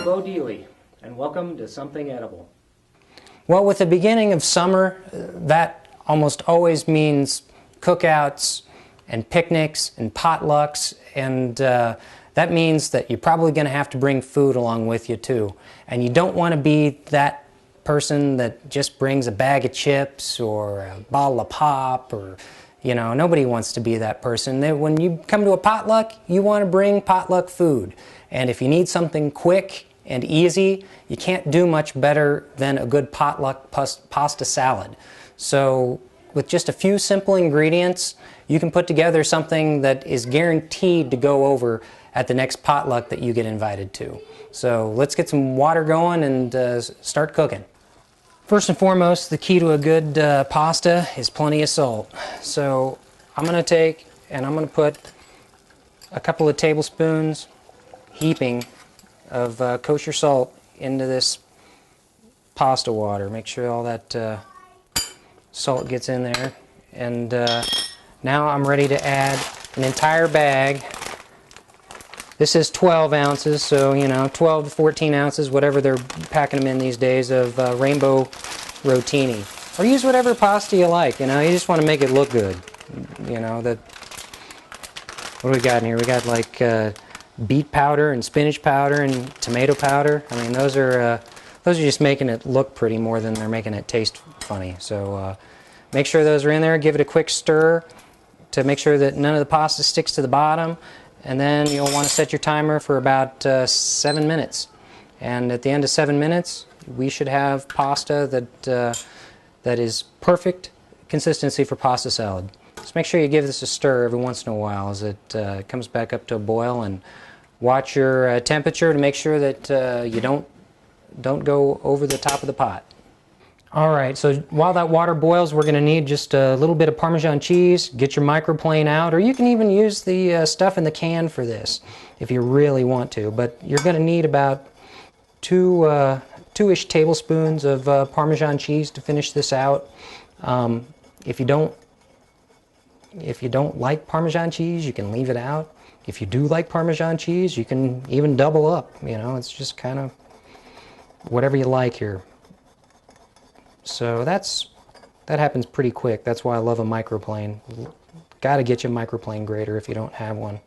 Bo Deely, and welcome to Something Edible. Well, with the beginning of summer, that almost always means cookouts and picnics and potlucks, and that means that you're probably going to have to bring food along with you too. And you don't want to be that person that just brings a bag of chips or a bottle of pop, or nobody wants to be that person. When you come to a potluck, you want to bring potluck food. And if you need something quick and easy, you can't do much better than a good potluck pasta salad. So with just a few simple ingredients, you can put together something that is guaranteed to go over at the next potluck that you get invited to. So let's get some water going and start cooking. First and foremost, the key to a good pasta is plenty of salt. So I'm going to take and I'm going to put a couple of tablespoons, heaping, of kosher salt into this pasta water. Make sure all that salt gets in there. And now I'm ready to add an entire bag. This is 12 ounces, so 12 to 14 ounces, whatever they're packing them in these days, of rainbow rotini. Or use whatever pasta you like, you just want to make it look good. What do we got in here? We got like beet powder and spinach powder and tomato powder. I mean, those are just making it look pretty more than they're making it taste funny. So make sure those are in there. Give it a quick stir to make sure that none of the pasta sticks to the bottom. And then you'll want to set your timer for about 7 minutes. And at the end of 7 minutes, we should have pasta that is perfect consistency for pasta salad. Just make sure you give this a stir every once in a while as it comes back up to a boil, and watch your temperature to make sure that you don't go over the top of the pot. Alright, so while that water boils, we're going to need just a little bit of Parmesan cheese. Get your microplane out, or you can even use the stuff in the can for this if you really want to. But you're going to need about two-ish tablespoons of Parmesan cheese to finish this out. If you don't like Parmesan cheese, you can leave it out. If you do like Parmesan cheese, you can even double up. It's just kind of whatever you like here. So that happens pretty quick. That's why I love a microplane. Got to get you a microplane grater if you don't have one.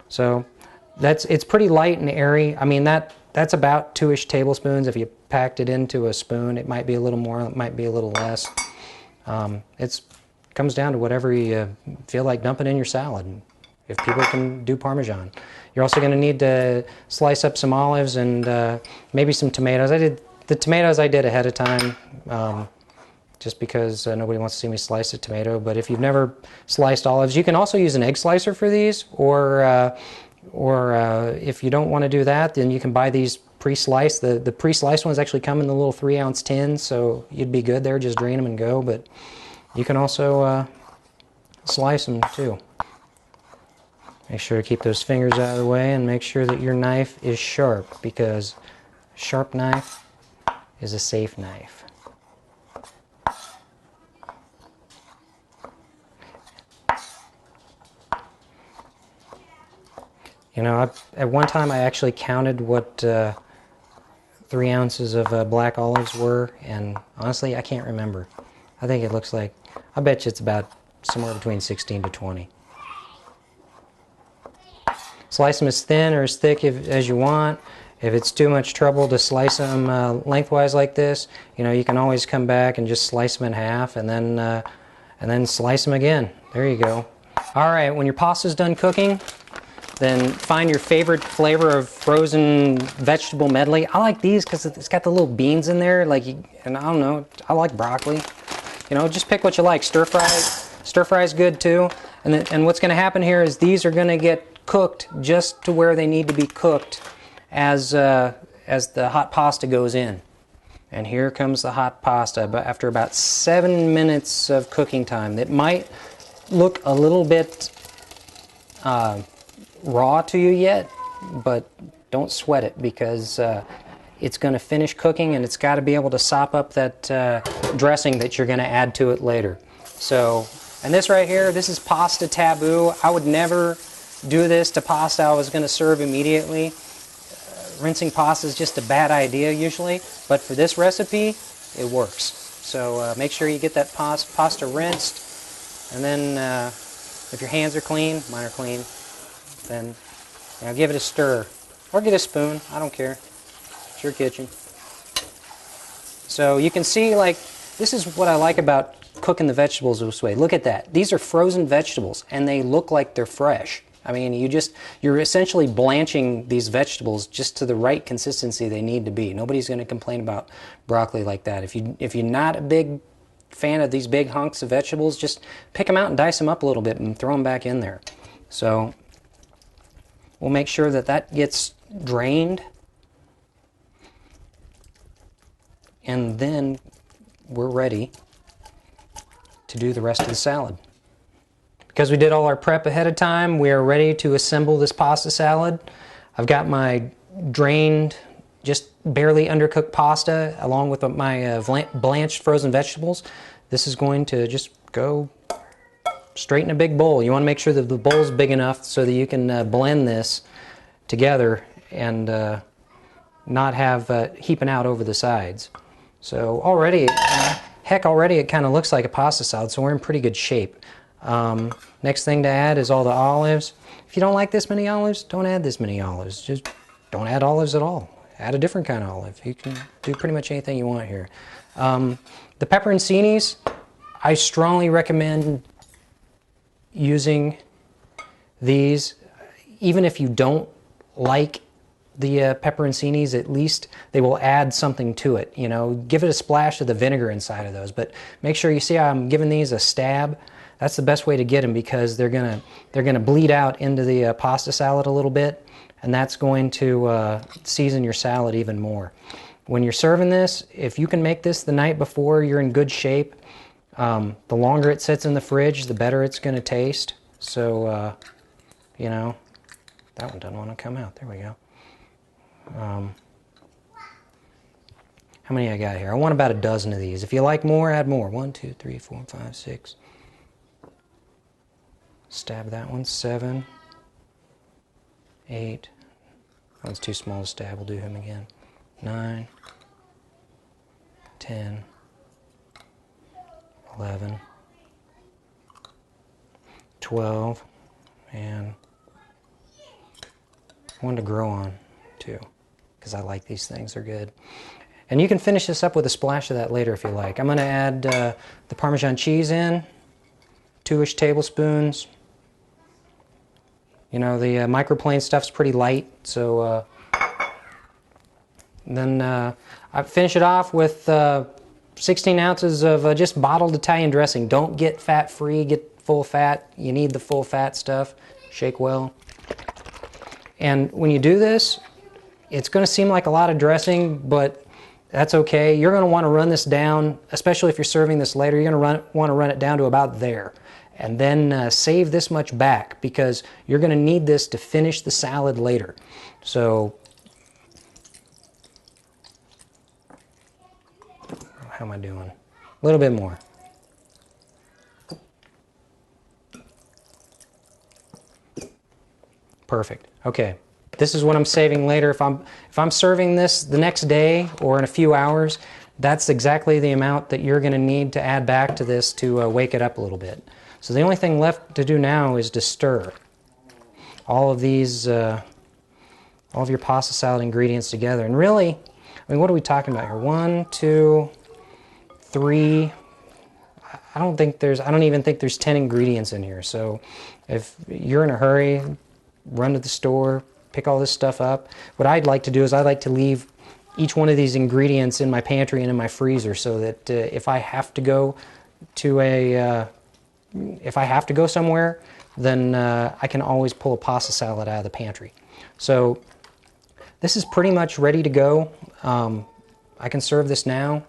So it's pretty light and airy. I mean, that's about 2-ish tablespoons. If you packed it into a spoon, it might be a little more, it might be a little less. It comes down to whatever you feel like dumping in your salad, if people can do Parmesan. You're also going to need to slice up some olives and maybe some tomatoes. The tomatoes I did ahead of time, just because nobody wants to see me slice a tomato. But if you've never sliced olives, you can also use an egg slicer for these. Or if you don't want to do that, then you can buy these pre-sliced. The pre-sliced ones actually come in the little 3-ounce tins, so you'd be good there. Just drain them and go. But you can also slice them too. Make sure to keep those fingers out of the way, and make sure that your knife is sharp, because a sharp knife is a safe knife. At one time I actually counted what 3 ounces of black olives were, and honestly I can't remember. I think it looks like, I bet you it's about somewhere between 16 to 20. Slice them as thin or as thick as you want. If it's too much trouble to slice them lengthwise like this, you can always come back and just slice them in half, and then slice them again. There you go. All right, when your pasta's done cooking, then find your favorite flavor of frozen vegetable medley. I like these because it's got the little beans in there, and I don't know, I like broccoli. Just pick what you like. Stir fry is good too. And what's going to happen here is these are going to get cooked just to where they need to be cooked as the hot pasta goes in. And here comes the hot pasta. But after about 7 minutes of cooking time, it might look a little bit raw to you yet, but don't sweat it, because it's going to finish cooking, and it's got to be able to sop up that dressing that you're going to add to it later. So, and this right here, this is pasta taboo. I would never do this to pasta I was going to serve immediately. rinsing pasta is just a bad idea usually, but for this recipe, it works. So make sure you get that pasta rinsed, and then if your hands are clean, mine are clean, then give it a stir. Or get a spoon, I don't care. It's your kitchen. So you can see, like, this is what I like about cooking the vegetables this way. Look at that. These are frozen vegetables, and they look like they're fresh. I mean, you're essentially blanching these vegetables just to the right consistency they need to be. Nobody's going to complain about broccoli like that. If you're not a big fan of these big hunks of vegetables, just pick them out and dice them up a little bit and throw them back in there. So we'll make sure that that gets drained, and then we're ready to do the rest of the salad. Because we did all our prep ahead of time, we are ready to assemble this pasta salad. I've got my drained, just barely undercooked pasta along with my blanched frozen vegetables. This is going to just go straight in a big bowl. You want to make sure that the bowl's big enough so that you can blend this together and not have heaping out over the sides. So already it kind of looks like a pasta salad, so we're in pretty good shape. Next thing to add is all the olives. If you don't like this many olives, don't add this many olives. Just don't add olives at all. Add a different kind of olive. You can do pretty much anything you want here. The pepperoncinis, I strongly recommend using these. Even if you don't like the pepperoncinis, at least they will add something to it. Give it a splash of the vinegar inside of those. But make sure you see how I'm giving these a stab. That's the best way to get them, because they're gonna bleed out into the pasta salad a little bit, and that's going to season your salad even more. When you're serving this, if you can make this the night before, you're in good shape. The longer it sits in the fridge, the better it's going to taste. So, that one doesn't want to come out. There we go. How many I got here? I want about a dozen of these. If you like more, add more. 1, 2, 3, 4, 5, 6. Stab that one. 7, 8. That one's too small to stab. We'll do him again. 9, 10, 11, 12, and one to grow on too, because I like these things. They're good. And you can finish this up with a splash of that later if you like. I'm going to add the Parmesan cheese in, 2-ish tablespoons. The microplane stuff's pretty light, so then I finish it off with 16 ounces of just bottled Italian dressing. Don't get fat-free, get full fat. You need the full fat stuff. Shake well. And when you do this, it's going to seem like a lot of dressing, but that's okay. You're going to want to run this down, especially if you're serving this later. You're going to want to run it down to about there. And then save this much back, because you're going to need this to finish the salad later. So, how am I doing? A little bit more. Perfect. Okay. This is what I'm saving later. If I'm serving this the next day or in a few hours, that's exactly the amount that you're going to need to add back to this to wake it up a little bit. So the only thing left to do now is to stir all of these, all of your pasta salad ingredients together. And really, what are we talking about here? 1, 2, 3. I don't even think there's 10 ingredients in here. So if you're in a hurry, run to the store, pick all this stuff up. What I'd like to do is I'd like to leave each one of these ingredients in my pantry and in my freezer, so that if I have to go somewhere, then I can always pull a pasta salad out of the pantry. So this is pretty much ready to go. I can serve this now,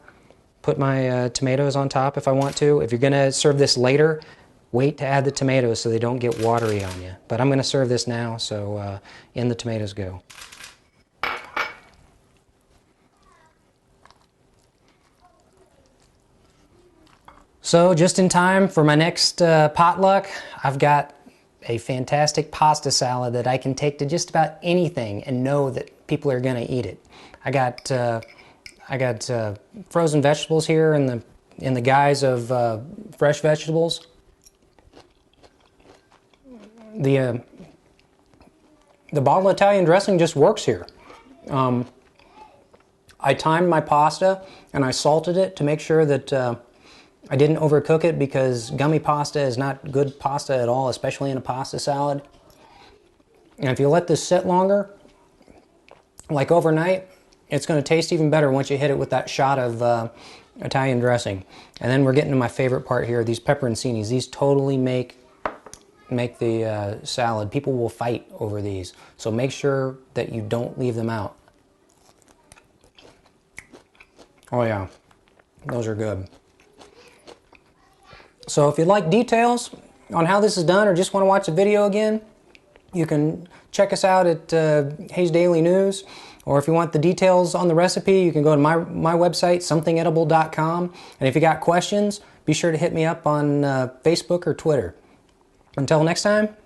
put my tomatoes on top if I want to. If you're going to serve this later, wait to add the tomatoes so they don't get watery on you. But I'm going to serve this now, so in the tomatoes go. So just in time for my next potluck, I've got a fantastic pasta salad that I can take to just about anything and know that people are going to eat it. I got frozen vegetables here in the guise of fresh vegetables. The bottled Italian dressing just works here. I timed my pasta and I salted it to make sure that I didn't overcook it, because gummy pasta is not good pasta at all, especially in a pasta salad. And if you let this sit longer, like overnight, it's going to taste even better once you hit it with that shot of Italian dressing. And then we're getting to my favorite part here, these pepperoncinis. These totally make the salad. People will fight over these, so make sure that you don't leave them out. Oh yeah, those are good. So if you'd like details on how this is done, or just want to watch the video again, you can check us out at Hayes Daily News. Or if you want the details on the recipe, you can go to my website, somethingedible.com. And if you got questions, be sure to hit me up on Facebook or Twitter. Until next time,